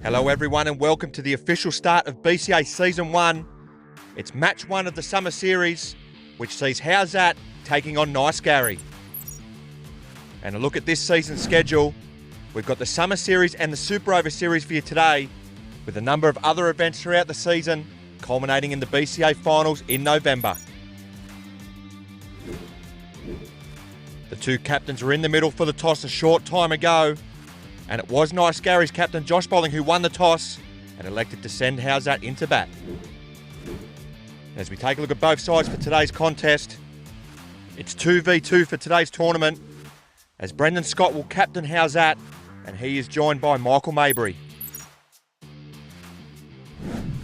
Hello everyone and welcome to the official start of BCA Season 1. It's match 1 of the Summer Series, which sees HOWZAT taking on Nice Gary. And a look at this season's schedule. We've got the Summer Series and the Super Over Series for you today, with a number of other events throughout the season, culminating in the BCA Finals in November. The two captains were in the middle for the toss a short time ago, and it was Nice Gary's captain Josh Bolling who won the toss and elected to send HOWZAT into bat. As we take a look at both sides for today's contest, it's 2v2 for today's tournament, as Brendan Scott will captain HOWZAT and he is joined by Michael Maybury.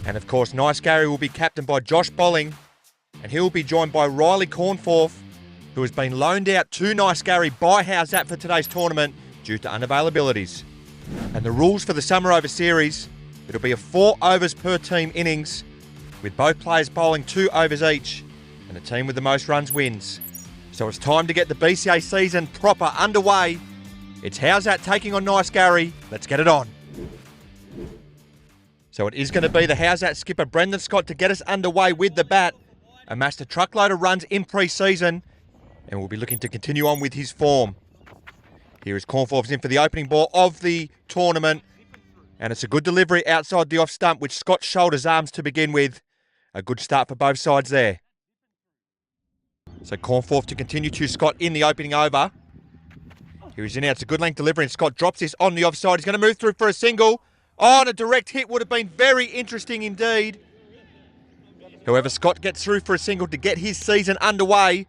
And of course, Nice Gary will be captained by Josh Bolling, and he will be joined by Riley Cornforth, who has been loaned out to Nice Gary by HOWZAT for today's tournament due to unavailabilities. And the rules for the Summer Over Series, it'll be a 4 overs per team innings, with both players bowling 2 overs each, and the team with the most runs wins. So it's time to get the BCA season proper underway. It's HOWZAT taking on Nice Gary. Let's get it on. So it is going to be the HOWZAT skipper Brendan Scott to get us underway with the bat. Amassed a truckload of runs in pre-season, and will be looking to continue on with his form. Here is Cornforth in for the opening ball of the tournament, and it's a good delivery outside the off stump, which Scott shoulders arms to begin with. A good start for both sides there. So Cornforth to continue to Scott in the opening over. Here he's in out. It's a good length delivery, and Scott drops this on the offside. He's going to move through for a single. Oh, and a direct hit would have been very interesting indeed. However, Scott gets through for a single to get his season underway.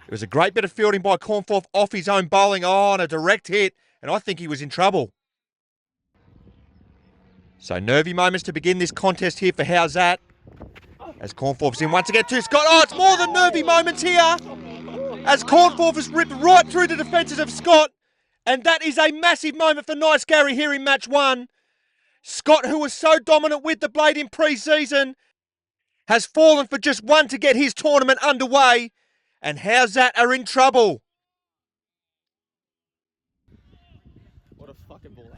It was a great bit of fielding by Cornforth off his own bowling. Oh, and a direct hit, and I think he was in trouble. So nervy moments to begin this contest here for HOWZAT, as Cornforth's in once again to Scott. Oh, it's more than nervy moments here, as Cornforth has ripped right through the defences of Scott, and that is a massive moment for Nice Gary here in match 1. Scott, who was so dominant with the blade in pre-season, has fallen for just one to get his tournament underway, and HOWZAT are in trouble. What a fucking ball.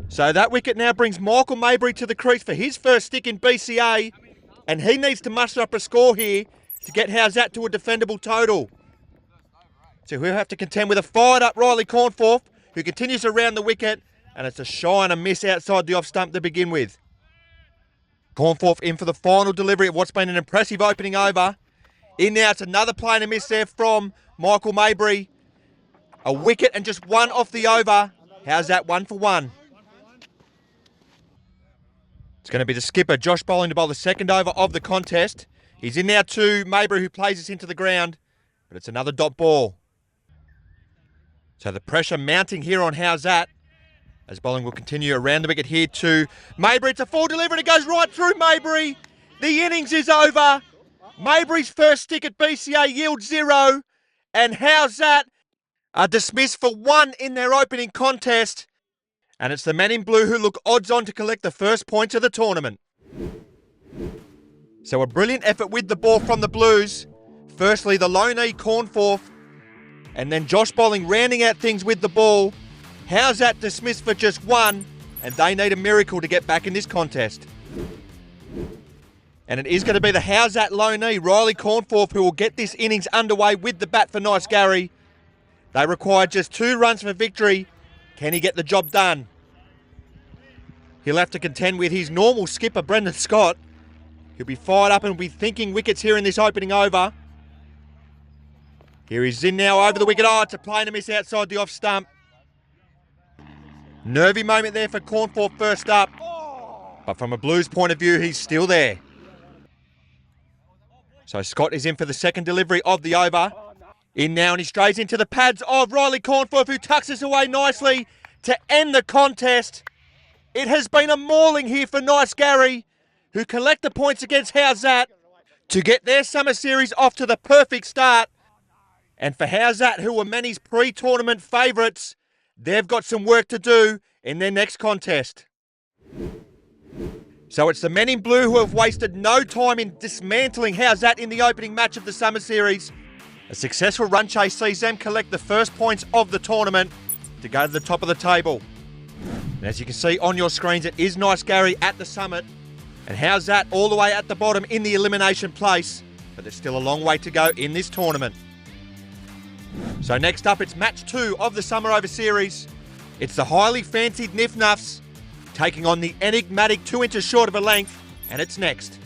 So that wicket now brings Michael Maybury to the crease for his first stick in BCA, and he needs to muster up a score here to get HOWZAT to a defendable total. So he'll have to contend with a fired up Riley Cornforth, who continues around the wicket, and it's a shy and a miss outside the off stump to begin with. Cornforth in for the final delivery of what's been an impressive opening over. In now, it's another play and a miss there from Michael Maybury. A wicket and just one off the over. HOWZAT 1 for 1? It's going to be the skipper, Josh Bolling, to bowl the second over of the contest. He's in now to Maybury, who plays this into the ground, but it's another dot ball. So the pressure mounting here on HOWZAT, as Bolling will continue around the wicket here to Maybury. It's a full delivery and it goes right through Maybury. The innings is over. Maybury's first stick at BCA yields 0, and HOWZAT are dismissed for 1 in their opening contest. And it's the men in blue who look odds on to collect the first points of the tournament. So a brilliant effort with the ball from the Blues. Firstly, the loanee Cornforth, and then Josh Bolling rounding out things with the ball. HOWZAT dismissed for just 1, and they need a miracle to get back in this contest. And it is going to be the HOWZAT loanee, Riley Cornforth, who will get this innings underway with the bat for Nice Gary. They require just 2 runs for victory. Can he get the job done? He'll have to contend with his normal skipper, Brendan Scott. He'll be fired up and will be thinking wickets here in this opening over. Here he's in now over the wicket. Oh, it's a play and a miss outside the off stump. Nervy moment there for Cornforth first up. But from a Blues point of view, he's still there. So Scott is in for the second delivery of the over. In now, and he strays into the pads of Riley Cornforth, who tucks us away nicely to end the contest. It has been a mauling here for Nice Gary, who collect the points against HOWZAT to get their Summer Series off to the perfect start. And for HOWZAT, who were many's pre-tournament favourites, they've got some work to do in their next contest. So it's the men in blue who have wasted no time in dismantling HOWZAT in the opening match of the Summer Series. A successful run chase sees them collect the first points of the tournament to go to the top of the table. And as you can see on your screens, it is Nice Gary at the summit. And HOWZAT all the way at the bottom in the elimination place. But there's still a long way to go in this tournament. So next up, it's match 2 of the Summer Over Series. It's the highly fancied NIFF NUFFS taking on the enigmatic 2 inches short of a length, and it's next.